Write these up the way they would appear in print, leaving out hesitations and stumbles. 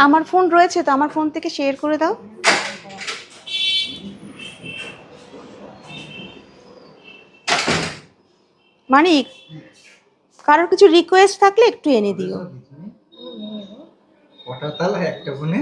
আমার ফোন রয়েছে তো, আমার ফোন থেকে শেয়ার করে দাও। মানিক, কারোর কিছু রিকোয়েস্ট থাকলে একটু এনে দিও। কটা তালা একটা ফোনে?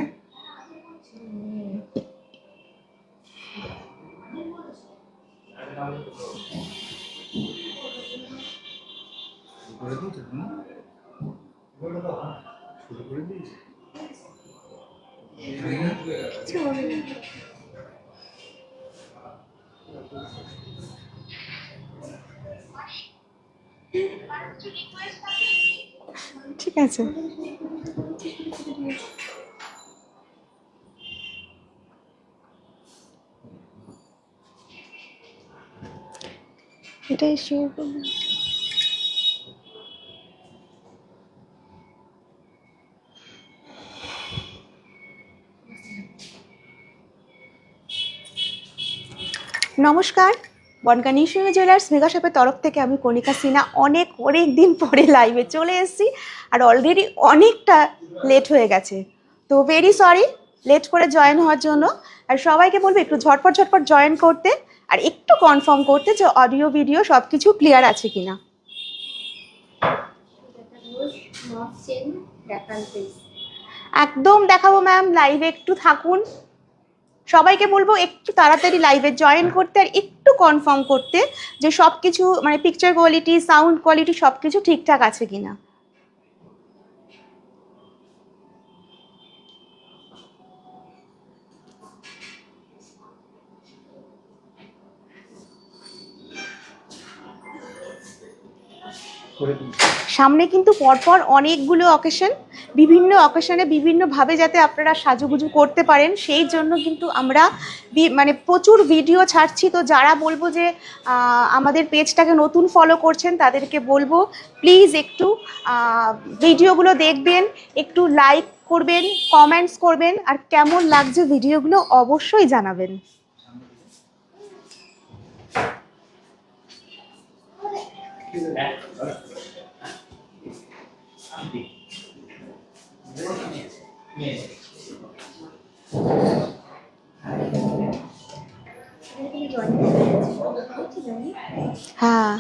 ঠিক আছে, এটাই শেয়ার করবো। নমস্কার, Bangaon New Sumi Jewellers mega শপের তরফ থেকে আমি কণিকা সিনহা অনেক দিন পরে লাইভে চলে এসেছি। আর অলরেডি অনেকটা লেট হয়ে গেছে, তো ভেরি সরি লেট করে জয়েন হওয়ার জন্য। আর সবাইকে বলবো একটু ঝটপট জয়েন করতে, আর একটু কনফার্ম করতে যে অডিও ভিডিও সব কিছু ক্লিয়ার আছে কিনা। একদম দেখাবো ম্যাম, লাইভে একটু থাকুন। সবাইকে বলবো একটু তাড়াতাড়ি লাইভে জয়েন করতে, আর একটু কনফার্ম করতে যে সব কিছু মানে পিকচার কোয়ালিটি, সাউন্ড কোয়ালিটি সব কিছু ঠিকঠাক আছে কিনা। সামনে কিন্তু পরপর অনেকগুলো অকেশন, বিভিন্ন অকেশনে বিভিন্নভাবে যাতে আপনারা সাজুগুজু করতে পারেন, সেই জন্য কিন্তু আমরা মানে প্রচুর ভিডিও ছাড়ছি। তো যারা বলবো যে আমাদের পেজটাকে নতুন ফলো করছেন, তাদেরকে বলবো প্লিজ একটু ভিডিওগুলো দেখবেন, একটু লাইক করবেন, কমেন্টস করবেন, আর কেমন লাগছে ভিডিওগুলো অবশ্যই জানাবেন। হ্যাঁ,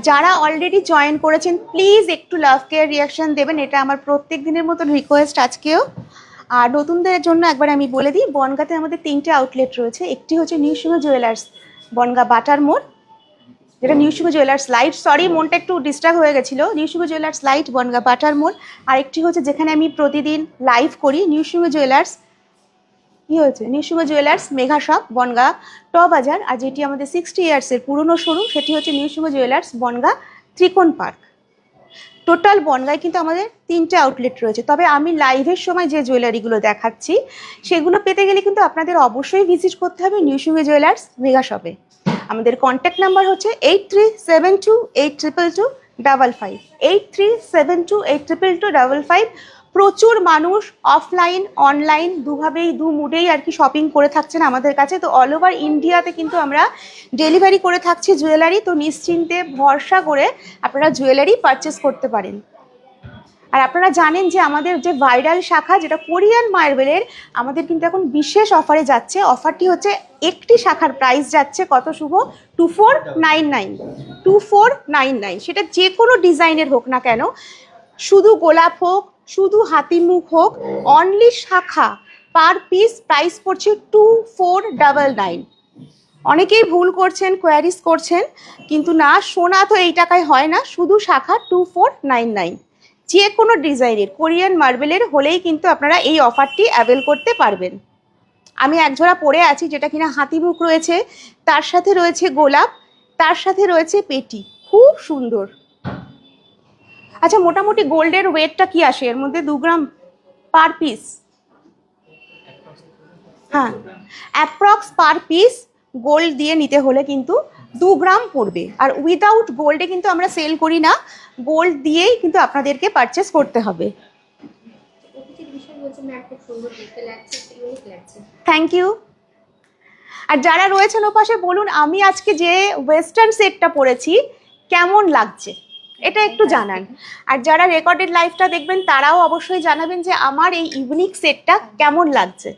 যারা অলরেডি জয়েন করেছেন প্লিজ একটু লাভ কেয়ার রিয়াকশন দেবেন, এটা আমার প্রত্যেক দিনের মতন রিকোয়েস্ট আজকেও। আর নতুনদের জন্য একবার আমি বলে দিই, বনগাঁতে আমাদের 3টে আউটলেট রয়েছে। একটি হচ্ছে নিউ সুমি জুয়েলার্স বনগাঁ বাটার মোড়, যেটা New Sumi Jewellers light, sorry মনটা একটু ডিস্টার্ব হয়ে গেছিলো, New Sumi Jewellers light Bangaon Batar মোড়। আরেকটি হচ্ছে যেখানে আমি প্রতিদিন লাইভ করি, New Sumi Jewellers New Sumi Jewellers mega shop Bangaon ট বাজার। আর যেটি আমাদের 60 ইয়ার্সের পুরনো শোরুম, সেটি হচ্ছে নিউ সুমি জুয়েলার্স বনগাঁ ত্রিকোণ পার্ক। টোটাল বনগাঁয় কিন্তু আমাদের 3টে আউটলেট রয়েছে। তবে আমি লাইভের সময় যে জুয়েলারিগুলো দেখাচ্ছি সেগুলো পেতে গেলে কিন্তু আপনাদের অবশ্যই ভিজিট করতে হবে নিউ সুমি জুয়েলার্স মেগা শপে। আমাদের কন্ট্যাক্ট নাম্বার হচ্ছে 8372822255, 8372822255। প্রচুর মানুষ অফলাইন অনলাইন দুভাবেই দু মুডেই আর কি শপিং করে থাকছেন আমাদের কাছে। তো অল ওভার ইন্ডিয়াতে কিন্তু আমরা ডেলিভারি করে থাকছি জুয়েলারি। তো নিশ্চিন্তে ভরসা করে আপনারা জুয়েলারি পারচেস করতে পারেন। আর আপনারা জানেন যে আমাদের যে ভাইরাল শাখা যেটা কোরিয়ান মার্বেলের, আমাদের কিন্তু এখন বিশেষ অফারে যাচ্ছে। অফারটি হচ্ছে একটি শাখার প্রাইস যাচ্ছে কত শুভ? 2499, 2499। সেটা যে কোনো ডিজাইনের হোক না কেন, শুধু গোলাপ হোক, শুধু হাতিমুখ হোক, অনলি শাখা পার পিস প্রাইস পড়ছে 2499। অনেকেই ভুল করছেন, কোয়ারিজ করছেন, কিন্তু না, সোনা তো এই টাকায় হয় না, শুধু শাখা 2499। যে কোনো ডিজাইনের কোরিয়ান মার্বেলের হলেই কিন্তু আপনারা এই অফারটি অ্যাভেল করতে পারবেন। আমি একজোড়া পরে আছি যেটা কিনা হাতিমুখ রয়েছে, তার সাথে রয়েছে গোলাপ, তার সাথে রয়েছে পেটি, খুব সুন্দর। আচ্ছা, মোটামুটি গোল্ডের ওয়েটটা কি আসে এর মধ্যে? 2 গ্রাম পার পিস? হ্যাঁ, অ্যাপ্রক্স পার পিস গোল্ড দিয়ে নিতে হলে কিন্তু 2 গ্রাম পড়বে। আর উইদাউট গোল্ডে কিন্তু আমরা সেল করি না, গোল্ড দিয়েই কিন্তু আপনাদেরকে পারচেস করতে হবে। Thank you. আর যারা রয়েছেন ওপাশে বলুন আমি আজকে যে ওয়েস্টার্ন সেটটা পরেছি কেমন লাগছে, এটা একটু জানান। আর যারা রেকর্ডেড লাইভটা দেখবেন তারাও অবশ্যই জানাবেন যে আমার এই ইউনিক সেটটা কেমন লাগছে।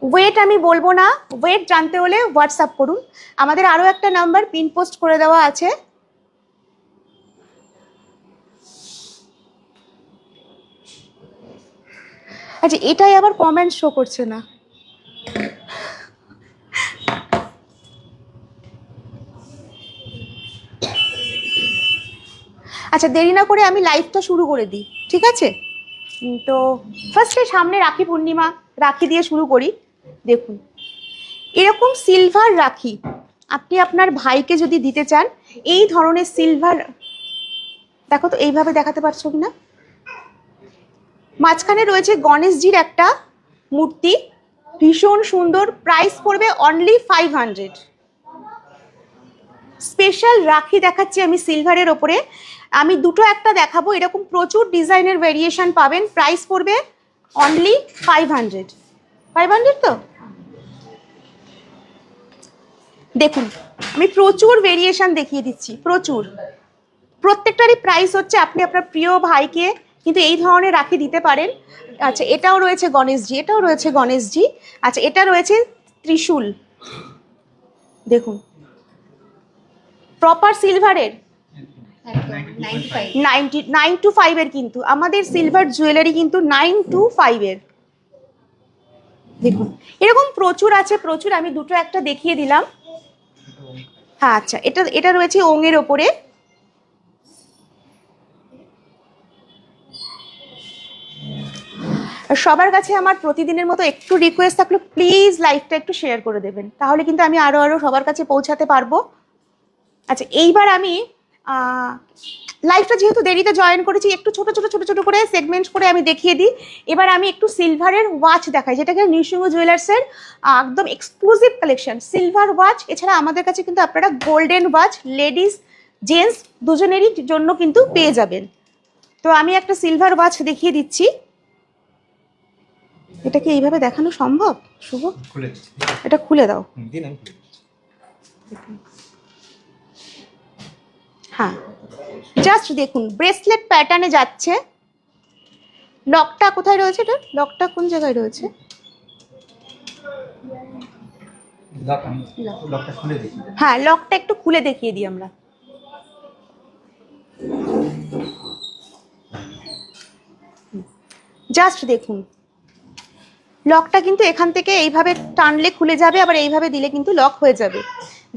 ওয়েট আমি বলবো না, ওয়েট জানতে হলে হোয়াটসঅ্যাপ করুন। আমাদের আরও একটা নাম্বার পিন পোস্ট করে দেওয়া আছে। আচ্ছা, এটাই আবার কমেন্ট শো করছে না। আচ্ছা, দেরি না করে আমি লাইভটা শুরু করে দিই, ঠিক আছে? তো ফার্স্টে সামনে রাখি পূর্ণিমা, রাখি দিয়ে শুরু করি। দেখুন, এরকম সিলভার রাখি আপনি আপনার ভাইকে যদি দিতে চান, এই ধরনের সিলভার, দেখো তো এইভাবে দেখাতে পারছো কিনা, মাঝখানে রয়েছে গণেশজির একটা মূর্তি, ভীষণ সুন্দর। প্রাইস পড়বে অনলি 500। স্পেশাল রাখি দেখাচ্ছি আমি সিলভারের ওপরে। আমি দুটো একটা দেখাবো, এরকম প্রচুর ডিজাইনের ভেরিয়েশন পাবেন। প্রাইস পড়বে অনলি 500। 500 তো দেখুন, আমি প্রচুর ভেরিয়েশন দেখিয়ে দিচ্ছি, প্রচুর। প্রত্যেকটারই প্রাইস হচ্ছে, আপনি আপনার প্রিয় ভাইকে কিন্তু এই ধরনের রাখি দিতে পারেন। আচ্ছা, এটাও রয়েছে গণেশজি, এটাও রয়েছে গণেশজি। আচ্ছা, এটা রয়েছে ত্রিশূল, দেখুন প্রপার সিলভারের 9 to 5 এর, কিন্তু আমাদের সিলভার জুয়েলারি কিন্তু 9 to 5 এর। দেখুন এরকম প্রচুর আছে, প্রচুর। আমি দুটো একটা দেখিয়ে দিলাম। হ্যাঁ, আচ্ছা, এটা রয়েছে ওঙের ওপরে। সবার কাছে আমার প্রতিদিনের মতো একটু রিকোয়েস্ট থাকলো, প্লিজ লাইভটা একটু শেয়ার করে দেবেন, তাহলে কিন্তু আমি আরো সবার কাছে পৌঁছাতে পারবো। আচ্ছা, এইবার আমি লাইভটা যেহেতু দেরিতে জয়েন করেছি, একটু ছোট ছোট করে সেগমেন্ট করে আমি দেখিয়ে দিই। এবার আমি একটু সিলভারের ওয়াচ দেখাই, যেটাকে নৃসিংহ জুয়েলার্সের একদম এক্সক্লুসিভ কালেকশন, সিলভার ওয়াচ। এছাড়া আমাদের কাছে কিন্তু আপনারা গোল্ডেন ওয়াচ লেডিস জেন্টস দুজনেরই জন্য কিন্তু পেয়ে যাবেন। তো আমি একটা সিলভার ওয়াচ দেখিয়ে দিচ্ছি। এটা কি এইভাবে দেখানো সম্ভব শুভ? এটা খুলে দাও। হ্যাঁ, জাস্ট দেখুন, ব্রেসলেট প্যাটার্নে যাচ্ছে। লকটা কোথায় রয়েছে? এটা লকটা কোন জায়গায় রয়েছে? হ্যাঁ, লকটা একটু খুলে দেখিয়ে দিই আমরা। জাস্ট দেখুন, লকটা কিন্তু এখান থেকে এইভাবে টানলে খুলে যাবে, আবার এইভাবে দিলে কিন্তু লক হয়ে যাবে।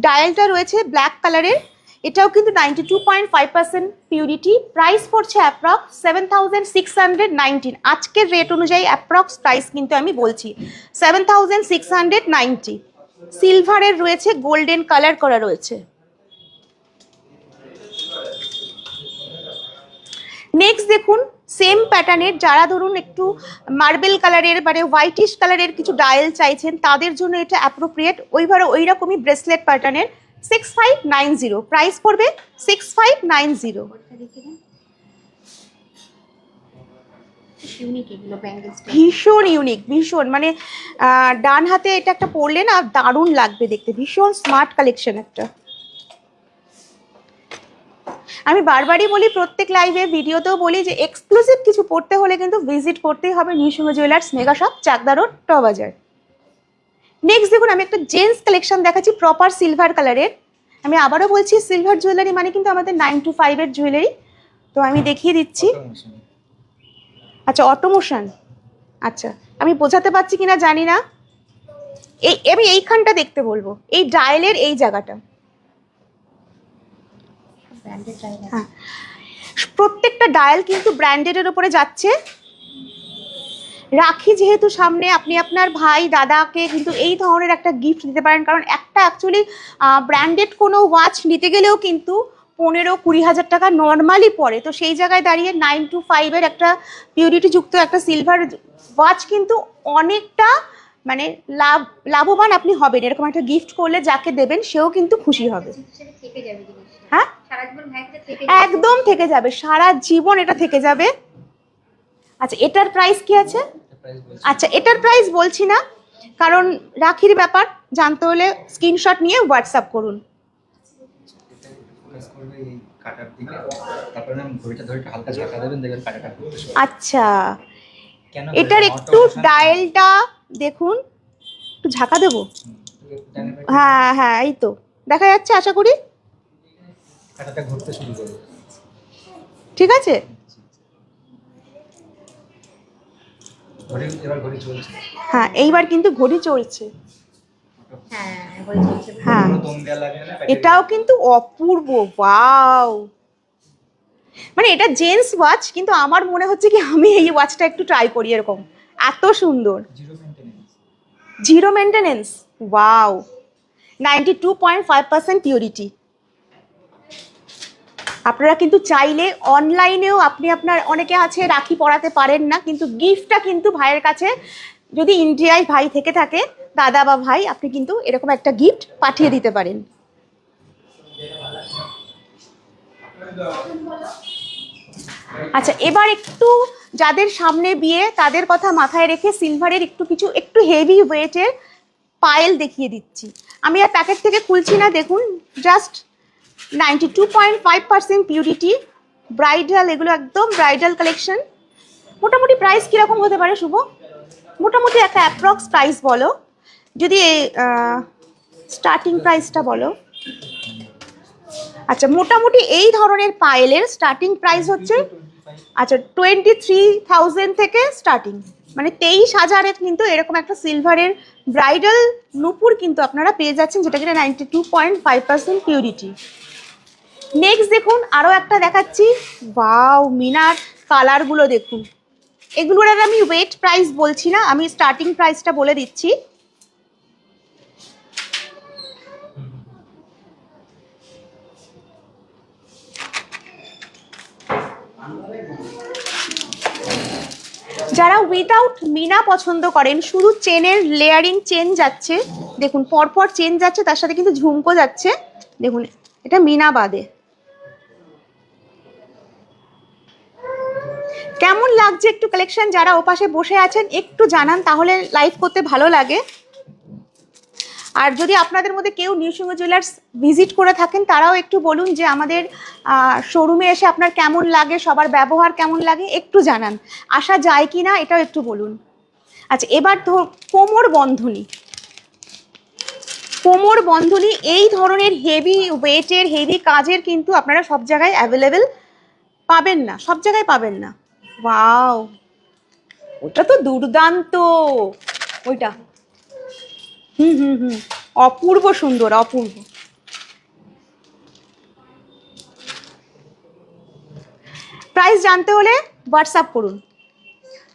ডায়ালটা রয়েছে ব্ল্যাক কালারের, এটাও কিন্তু 92.5% পিউরিটি। প্রাইস পড়ছে অ্যাপ্রক্স 7619। আজকের রেট অনুযায়ী অ্যাপ্রক্স প্রাইস কিন্তু আমি বলছি 7690। সিলভারের রয়েছে, গোল্ডেন কালার করা রয়েছে। নেক্সট দেখুন, সেম প্যাটার্নের, যারা ধরুন একটু মার্বেল কালারের মানে হোয়াইটিশ কালারের কিছু ডায়াল চাইছেন, তাদের জন্য এটা অ্যাপ্রোপ্রিয়েট। ওই রকমই ব্রেসলেট প্যাটার্নের 6590। প্রাইস পড়বে 6590। ভীষণ ইউনিক, ভীষণ, মানে ডান হাতে এটা একটা পরলে না দারুণ লাগবে দেখতে, ভীষণ স্মার্ট কালেকশন একটা। আমি বারবারই বলি, প্রত্যেক লাইভে ভিডিওতেও বলি যে এক্সক্লুসিভ কিছু পড়তে হলে কিন্তু ভিজিট করতেই হবে Nrisingha Jewellers mega shop, Chakdah road, ট বাজার। নেক্সট দেখুন, আমি একটা জেন্টস কালেকশন দেখাচ্ছি প্রপার সিলভার কালারের। আমি আবারও বলছি, সিলভার জুয়েলারি মানে কিন্তু আমাদের 9 to 5 এর জুয়েলারি। তো আমি দেখিয়ে দিচ্ছি। আচ্ছা, অটোমোশন, আচ্ছা আমি বোঝাতে পারছি কিনা জানি না। আমি এইখানটা দেখতে বলবো, এই ডায়ালের এই জায়গাটা। হ্যাঁ, প্রত্যেকটা ডায়াল কিন্তু ব্র্যান্ডেডের উপরে যাচ্ছে। রাখি যেহেতু সামনে, আপনি আপনার ভাই দাদাকে কিন্তু এই ধরনের একটা গিফট দিতে পারেন, কারণ একটা অ্যাকচুয়ালি ব্র্যান্ডেড কোনো ওয়াচ নিতে গেলেও কিন্তু 15-20 হাজার টাকা নর্মালি পড়ে। তো সেই জায়গায় দাঁড়িয়ে 9 to 5 এর একটা পিউরিটি যুক্ত একটা সিলভার ওয়াচ কিন্তু অনেকটা মানে লাভবান আপনি হবেন। এরকম একটা গিফট করলে যাকে দেবেন সেও কিন্তু খুশি হবে। হ্যাঁ, একদম থেকে যাবে, সারা জীবন এটা থেকে যাবে। আচ্ছা, এটার প্রাইস কি আছে? আচ্ছা, এটার প্রাইস বলছি না, কারণ রাখির ব্যাপার, জানতে হলে স্ক্রিনশট নিয়ে হোয়াটসঅ্যাপ করুন। আচ্ছা, এটার একটু ডায়ালটা দেখুন, একটু ঝাঁকা দেবো। হ্যাঁ হ্যাঁ, এই তো দেখা যাচ্ছে, আশা করি ঠিক আছে। হ্যাঁ, এইবার কিন্তু ঘড়ি চলছে। হ্যাঁ, এটাও কিন্তু অপূর্ব, ওয়াও। মানে এটা জেন্টস ওয়াচ, কিন্তু আমার মনে হচ্ছে কি আমি এই ওয়াচটা একটু ট্রাই করি, এরকম এত সুন্দর। Zero maintenance, wow. 92.5% পিউরিটি। আপনারা কিন্তু চাইলে অনলাইনেও আপনি আপনার, অনেকে আছে রাখি পরাতে পারেন না, কিন্তু গিফটটা কিন্তু ভাইয়ের কাছে, যদি ইন্ডিয়ায় ভাই থেকে থাকে, দাদা বা ভাই, আপনি কিন্তু এরকম একটা গিফট পাঠিয়ে দিতে পারেন। আচ্ছা, এবার একটু যাদের সামনে বিয়ে তাদের কথা মাথায় রেখে সিলভারের একটু হেভি ওয়েটের পায়েল দেখিয়ে দিচ্ছি। আমি আর প্যাকেট থেকে খুলছি না, দেখুন জাস্ট 92.5% পিউরিটি, ব্রাইডাল, এগুলো একদম ব্রাইডাল কালেকশন। মোটামুটি প্রাইস কীরকম হতে পারে শুভ? মোটামুটি একটা অ্যাপ্রক্স প্রাইস বলো, যদি স্টার্টিং প্রাইসটা বলো। আচ্ছা, মোটামুটি এই ধরনের পায়েলের স্টার্টিং প্রাইস হচ্ছে, আচ্ছা 23,000 থেকে স্টার্টিং, মানে 23,000 কিন্তু এরকম একটা সিলভারের ব্রাইডাল নুপুর কিন্তু আপনারা পেয়ে যাচ্ছেন, যেটা কিনা 92.5% পিউরিটি। নেক্সট দেখুন, আরও একটা দেখাচ্ছি, ওয়াও, মিনার কালারগুলো দেখুন। এগুলোর আর আমি ওয়েট প্রাইস বলছি না, আমি স্টার্টিং প্রাইসটা বলে দিচ্ছি। যারা উইদাউট মিনা পছন্দ করেন, শুধু চেনের লেয়ারিং চেন যাচ্ছে, দেখুন পরপর চেন যাচ্ছে, তার সাথে কিন্তু ঝুমকো যাচ্ছে, দেখুন এটা মিনা বাদে। কেমন লাগছে একটু কালেকশন, যারা ওপাশে বসে আছেন একটু জানান, তাহলে লাইভ করতে ভালো লাগে। আর যদি আপনাদের মধ্যে কেউ নিউসিংহ জুয়েলার্স ভিজিট করে থাকেন, তারাও একটু বলুন যে আমাদের শোরুমে এসে আপনার কেমন লাগে, সবার ব্যবহার কেমন লাগে, একটু জানান। আসা যায় কি না এটাও একটু বলুন। আচ্ছা, এবার কোমর বন্ধনী, কোমর বন্ধনী এই ধরনের হেভি ওয়েটের, হেভি কাজের কিন্তু আপনারা সব জায়গায় অ্যাভেলেবেল পাবেন না, সব জায়গায় পাবেন না। ওয়াও, ওটা তো দুর্দান্ত, ওইটা অপূর্ব সুন্দর, অপূর্ব। প্রাইস জানতে হলে হোয়াটসঅ্যাপ করুন,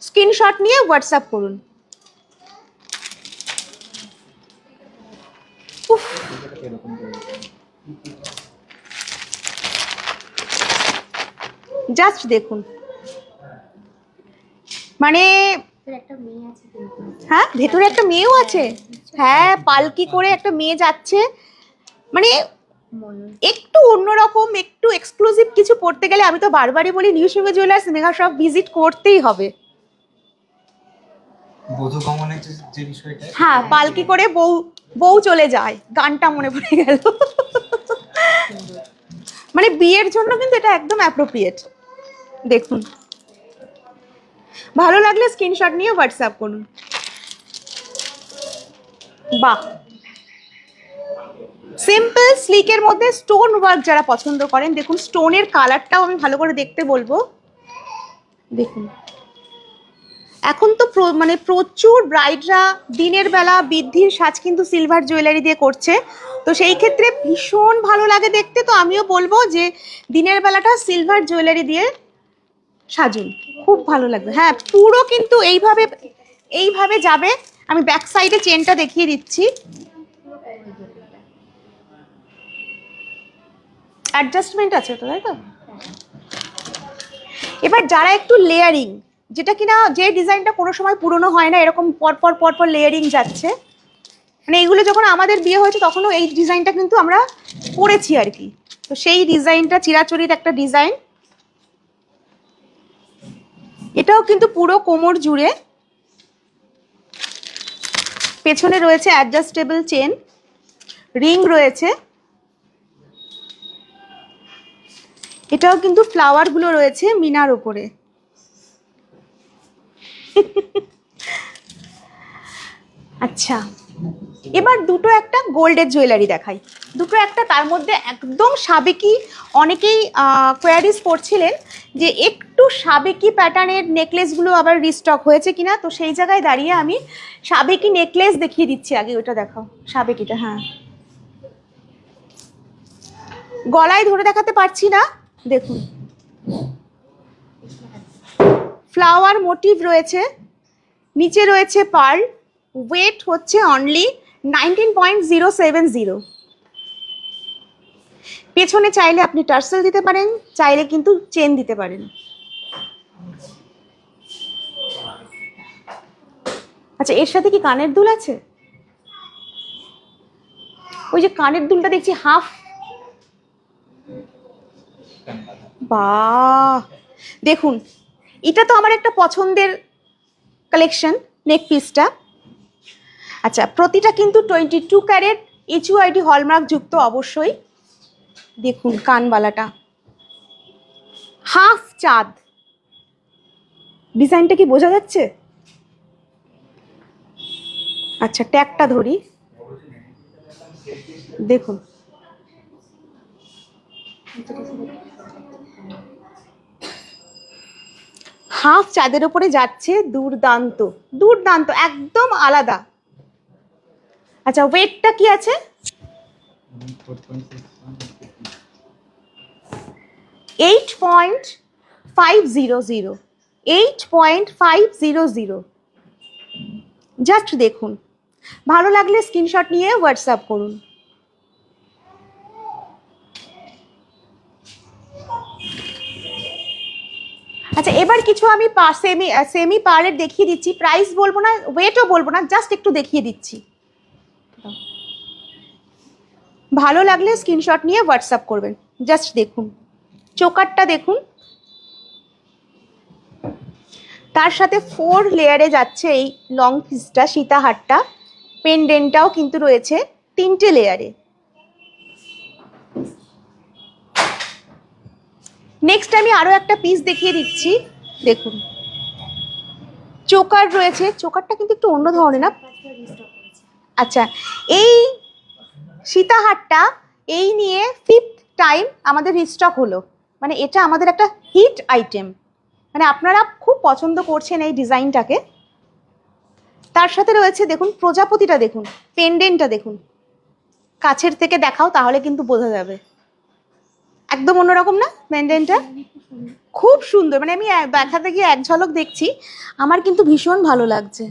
স্ক্রিনশট নিয়ে হোয়াটসঅ্যাপ করুন। জাস্ট দেখুন, মানে হ্যাঁ, ভেতরে একটা মেয়েও আছে। হ্যাঁ, পালকি করে একটা মেয়ে যাচ্ছে, মানে একটু অন্যরকম, একটু এক্সক্লুসিভ কিছু পড়তে গেলে, আমি তো বারবারই বলি নিউসিংহ জুয়েলার্স মেগা শপ ভিজিট করতেই হবে। হ্যাঁ, পালকি করে বউ চলে যায়, গানটা মনে পড়ে গেল। মানে বিয়ের জন্য কিন্তু এটা একদম অ্যাপ্রোপ্রিয়েট। দেখুন, ভালো লাগলে স্ক্রিনশট নিয়ে হোয়াটসঅ্যাপ করুন। বাহ, সিম্পল স্লিকের মধ্যে স্টোন ওয়ার্ক যারা পছন্দ করেন, দেখুন স্টোনের কালারটাও আমি ভালো করে দেখতে বলবো। দেখুন, এখন তো মানে প্রচুর ব্রাইডরা দিনের বেলা বৃদ্ধির সাজ কিন্তু সিলভার জুয়েলারি দিয়ে করছে, তো সেই ক্ষেত্রে ভীষণ ভালো লাগে দেখতে। তো আমিও বলবো যে দিনের বেলাটা সিলভার জুয়েলারি দিয়ে সাজুন, খুব ভালো লাগবে। হ্যাঁ, পুরো কিন্তু এইভাবে এইভাবে যাবে। আমি ব্যাক সাইডে চেনটা দেখিয়ে দিচ্ছি, অ্যাডজাস্টমেন্ট আছে তো, তাই তো। এবার যারা একটু লেয়ারিং, যেটা কিনা যে ডিজাইনটা কোনো সময় পুরনো হয় না, এরকম পরপর পরপর লেয়ারিং যাচ্ছে। মানে এইগুলো যখন আমাদের বিয়ে হয়েছে তখনও এই ডিজাইনটা কিন্তু আমরা পরেছি আর কি। তো সেই ডিজাইনটা চিরাচরিত একটা ডিজাইন। এটাও কিন্তু পুরো কোমর জুড়ে, পেছনে রয়েছে অ্যাডজাস্টেবল চেন, রিং রয়েছে। এটাও কিন্তু ফ্লাওয়ার গুলো রয়েছে মিনার উপরে। আচ্ছা, এবার দুটো একটা গোল্ডের জুয়েলারি দেখাই। দুটো একটা তার মধ্যে একদম সাবেকি, অনেকেই কোয়ারিজ করছিলেন যে একটু সাবেকি প্যাটার্নের নেকলেসগুলো আবার রিস্টক হয়েছে কিনা, তো সেই জায়গায় দাঁড়িয়ে আমি সাবেকি নেকলেস দেখিয়ে দিচ্ছি। আগে ওটা দেখাও, সাবেকিটা। হ্যাঁ, গলায় ধরে দেখাতে পারছি না, দেখুন ফ্লাওয়ার মোটিভ রয়েছে, নিচে রয়েছে পার্ল, ওয়েট হচ্ছে অনলি 19.070। পেছনে চাইলে আপনি টার্সেল দিতে পারেন, চাইলে কিন্তু চেন দিতে পারেন। আচ্ছা, এর সাথে কি কানের দুল আছে? ওই যে কানের দুলটা দেখছি হাফ। বাহ, দেখুন এটা তো আমার একটা পছন্দের কালেকশন, নেক পিসটা। আচ্ছা, প্রতিটা কিন্তু 22 ক্যারেট HUID হলমার্ক যুক্ত অবশ্যই। দেখুন কানবালাটা হাফ চাঁদ, ডিজাইনটা কি বোঝা যাচ্ছে? আচ্ছা, ট্যাগটা ধরি, দেখুন হাফ চাঁদের উপরে যাচ্ছে, দুর্দান্ত দুর্দান্ত, একদম আলাদা। আচ্ছা, ওয়েটটা কি আছে? 8.500, 8.500। জাস্ট দেখুন, ভালো লাগলে স্ক্রিনশট নিয়ে হোয়াটসঅ্যাপ করুন। আচ্ছা, এবার কিছু আমি সেমি পার্লের দেখিয়ে দিচ্ছি, প্রাইস বলবো না, ওয়েটও বলবো না, জাস্ট একটু দেখিয়ে দিচ্ছি। ভালো লাগলে স্ক্রিনশট নিয়ে হোয়াটসঅ্যাপ করবেন। জাস্ট দেখুন, চোকারটা দেখুন, তার সাথে 4 লেয়ারে যাচ্ছে এই লং পিসটা, সীতাহারটা। পেন্ডেন্টটাও কিন্তু রয়েছে 3টে লেয়ারে। নেক্সট আমি আরো একটা পিস দেখিয়ে দিচ্ছি, দেখুন চোকার রয়েছে, চোকারটা কিন্তু একটু অন্য ধরনের না। আচ্ছা, এই সীতাহারটা এই নিয়ে 5th টাইম আমাদের রিস্টক হলো, মানে এটা আমাদের একটা হিট আইটেম, মানে আপনারা খুব পছন্দ করছেন এই ডিজাইনটাকে। তার সাথে রয়েছে দেখুন প্রজাপতিটা, দেখুন পেন্ডেন্টটা দেখুন, কাছের থেকে দেখাও তাহলে কিন্তু বোঝা যাবে, একদম অন্যরকম না পেন্ডেন্টটা? খুব সুন্দর, মানে আমি দেখাতে গিয়ে এক ঝলক দেখছি, আমার কিন্তু ভীষণ ভালো লাগছে।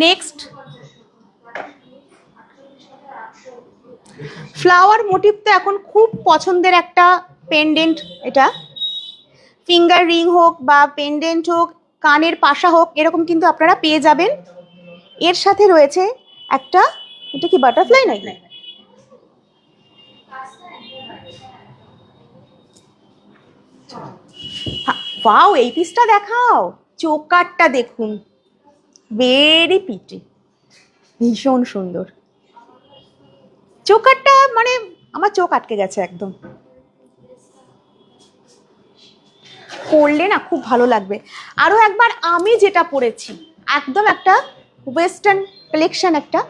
নেক্সট ফ্লাওয়ার মোটিভ তো এখন খুব পছন্দের একটা পেন্ডেন্ট, এটা ফিঙ্গার রিং হোক বা পেন্ডেন্ট হোক, কানের পাশা হোক, এরকম কিন্তু আপনারা পেয়ে যাবেন। এর সাথে রয়েছে একটা, এটা কি বাটারফ্লাই নাকি? ওয়াও, এই পিসটা দেখাও, চোকারটা দেখুন, ভেরি পিটি, ভীষণ সুন্দর চোকারটা, মানে আমার চোখ আটকে গেছে একদম। পরলে না খুব ভালো লাগবে। আরো একবার আমি যেটা পরেছি, একদম একটা ওয়েস্টার্ন কালেকশন একটা,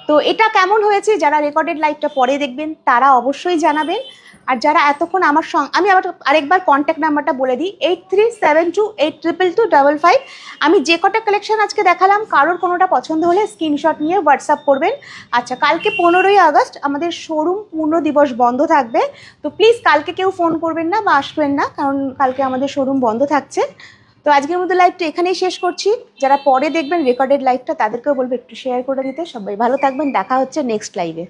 তো এটা কেমন হয়েছে যারা রেকর্ডেড লাইভটা পরে দেখবেন তারা অবশ্যই জানাবেন। আর যারা এতক্ষণ আমার সঙ্গে, আমি আরেকবার কন্ট্যাক্ট নাম্বারটা বলে দিই, 8372822255। আমি যে কটা কালেকশন আজকে দেখালাম, কারোর কোনোটা পছন্দ হলে স্ক্রিনশট নিয়ে হোয়াটসঅ্যাপ করবেন। আচ্ছা, কালকে 15ই আগস্ট আমাদের শোরুম পূর্ণ দিবস বন্ধ থাকবে, তো প্লিজ কালকে কেউ ফোন করবেন না বা আসবেন না, কারণ কালকে আমাদের শোরুম বন্ধ থাকছে। তো আজকের মতো লাইভটা এখানেই শেষ করছি। যারা পরে দেখবেন রেকর্ডেড লাইভটা, তাদেরকেও বলবো একটু শেয়ার করে দিতে। সবাই ভালো থাকবেন, দেখা হচ্ছে নেক্সট লাইভে।